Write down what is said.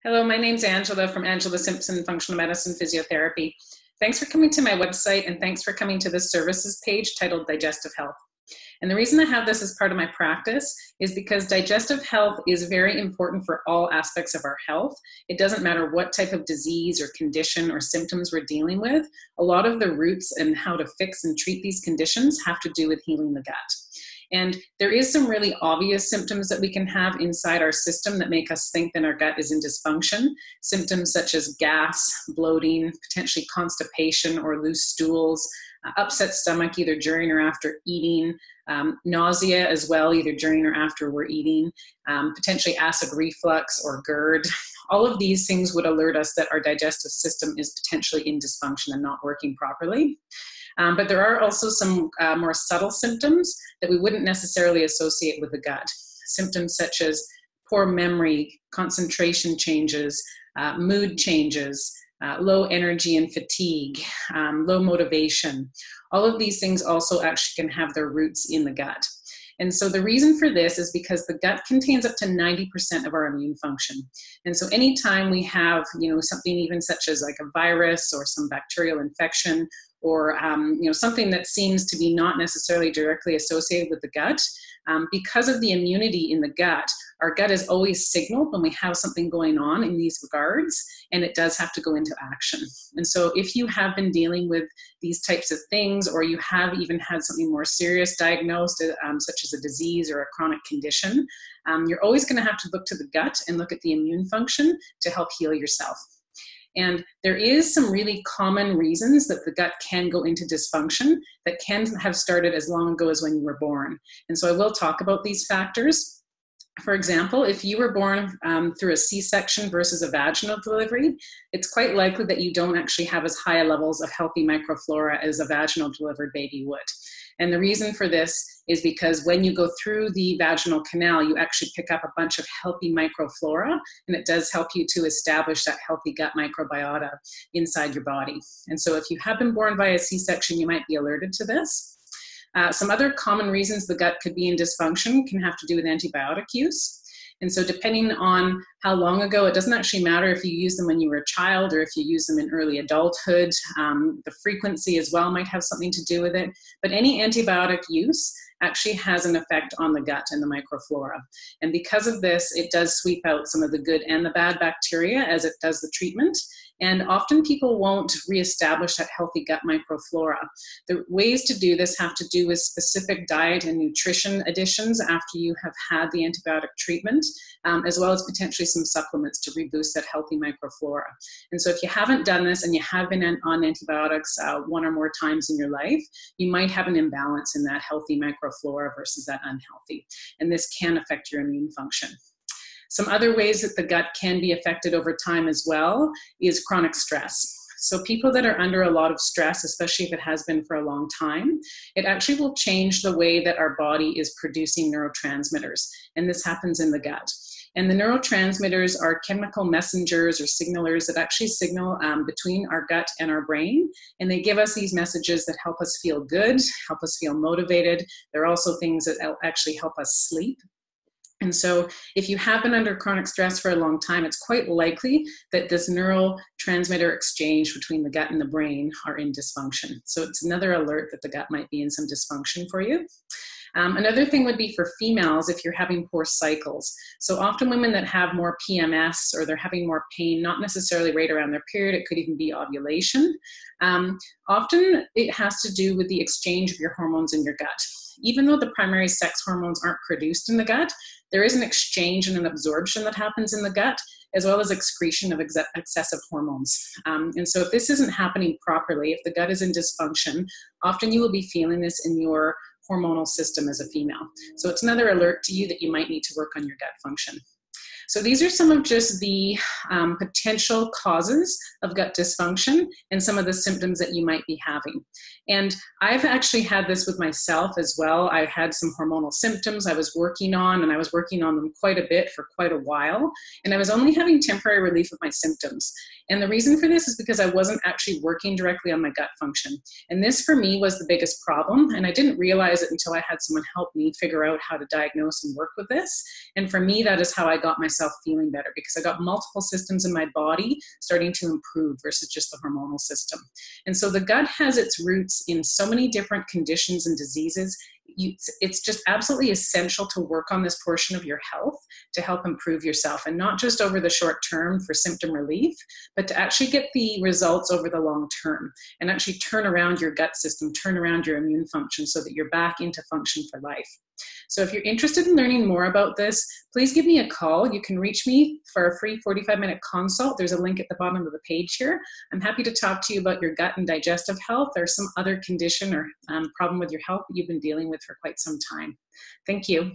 Hello, my name's Angela from Angela Simpson Functional Medicine Physiotherapy. Thanks for coming to my website and thanks for coming to this services page titled Digestive Health. And the reason I have this as part of my practice is because digestive health is very important for all aspects of our health. It doesn't matter what type of disease or condition or symptoms we're dealing with. A lot of the roots and how to fix and treat these conditions have to do with healing the gut. And there is some really obvious symptoms that we can have inside our system that make us think that our gut is in dysfunction. Symptoms such as gas, bloating, potentially constipation or loose stools, upset stomach either during or after eating, nausea as well, either during or after we're eating, potentially acid reflux or GERD. All of these things would alert us that our digestive system is potentially in dysfunction and not working properly. But there are also some more subtle symptoms that we wouldn't necessarily associate with the gut. Symptoms such as poor memory, concentration changes, mood changes, low energy and fatigue, low motivation. All of these things also actually can have their roots in the gut. And so the reason for this is because the gut contains up to 90% of our immune function. And so anytime we have, something even such as like a virus or some bacterial infection or, something that seems to be not necessarily directly associated with the gut, because of the immunity in the gut, our gut is always signaled when we have something going on in these regards, and it does have to go into action. And so if you have been dealing with these types of things, or you have even had something more serious diagnosed, such as a disease or a chronic condition, you're always going to have to look to the gut and look at the immune function to help heal yourself. And there is some really common reasons that the gut can go into dysfunction that can have started as long ago as when you were born. And so I will talk about these factors. For example, if you were born through a C-section versus a vaginal delivery, it's quite likely that you don't actually have as high levels of healthy microflora as a vaginal delivered baby would. And the reason for this is because when you go through the vaginal canal, you actually pick up a bunch of healthy microflora, and it does help you to establish that healthy gut microbiota inside your body. And so if you have been born by a C-section, you might be alerted to this. Some other common reasons the gut could be in dysfunction can have to do with antibiotic use. And so depending on how long ago, it doesn't actually matter if you use them when you were a child or if you use them in early adulthood. The frequency as well might have something to do with it. But any antibiotic use actually has an effect on the gut and the microflora. And because of this, it does sweep out some of the good and the bad bacteria as it does the treatment. And often people won't reestablish that healthy gut microflora. The ways to do this have to do with specific diet and nutrition additions after you have had the antibiotic treatment, as well as potentially some supplements to reboost that healthy microflora. And so if you haven't done this and you have been on antibiotics one or more times in your life, you might have an imbalance in that healthy microflora versus that unhealthy. And this can affect your immune function. Some other ways that the gut can be affected over time as well is chronic stress. So people that are under a lot of stress, especially if it has been for a long time, it actually will change the way that our body is producing neurotransmitters. And this happens in the gut. And the neurotransmitters are chemical messengers or signalers that actually signal between our gut and our brain. And they give us these messages that help us feel good, help us feel motivated. They're also things that actually help us sleep. And so if you have been under chronic stress for a long time, it's quite likely that this neurotransmitter exchange between the gut and the brain are in dysfunction. So it's another alert that the gut might be in some dysfunction for you. Another thing would be for females if you're having poor cycles. So often women that have more PMS or they're having more pain, not necessarily right around their period, it could even be ovulation. Often it has to do with the exchange of your hormones in your gut. Even though the primary sex hormones aren't produced in the gut, there is an exchange and an absorption that happens in the gut, as well as excretion of excessive hormones. And so if this isn't happening properly, if the gut is in dysfunction, often you will be feeling this in your hormonal system as a female. So it's another alert to you that you might need to work on your gut function. So these are some of just the potential causes of gut dysfunction and some of the symptoms that you might be having. And I've actually had this with myself as well. I had some hormonal symptoms I was working on, and I was working on them quite a bit for quite a while. And I was only having temporary relief of my symptoms. And the reason for this is because I wasn't actually working directly on my gut function. And this for me was the biggest problem. And I didn't realize it until I had someone help me figure out how to diagnose and work with this. And for me, that is how I got myself myself feeling better because I got multiple systems in my body starting to improve versus just the hormonal system. And so the gut has its roots in so many different conditions and diseases. It's just absolutely essential to work on this portion of your health to help improve yourself, and not just over the short term for symptom relief, but to actually get the results over the long term and actually turn around your gut system, turn around your immune function so that you're back into function for life. So if you're interested in learning more about this, please give me a call. You can reach me for a free 45-minute consult. There's a link at the bottom of the page here. I'm happy to talk to you about your gut and digestive health or some other condition or problem with your health that you've been dealing with for quite some time. Thank you.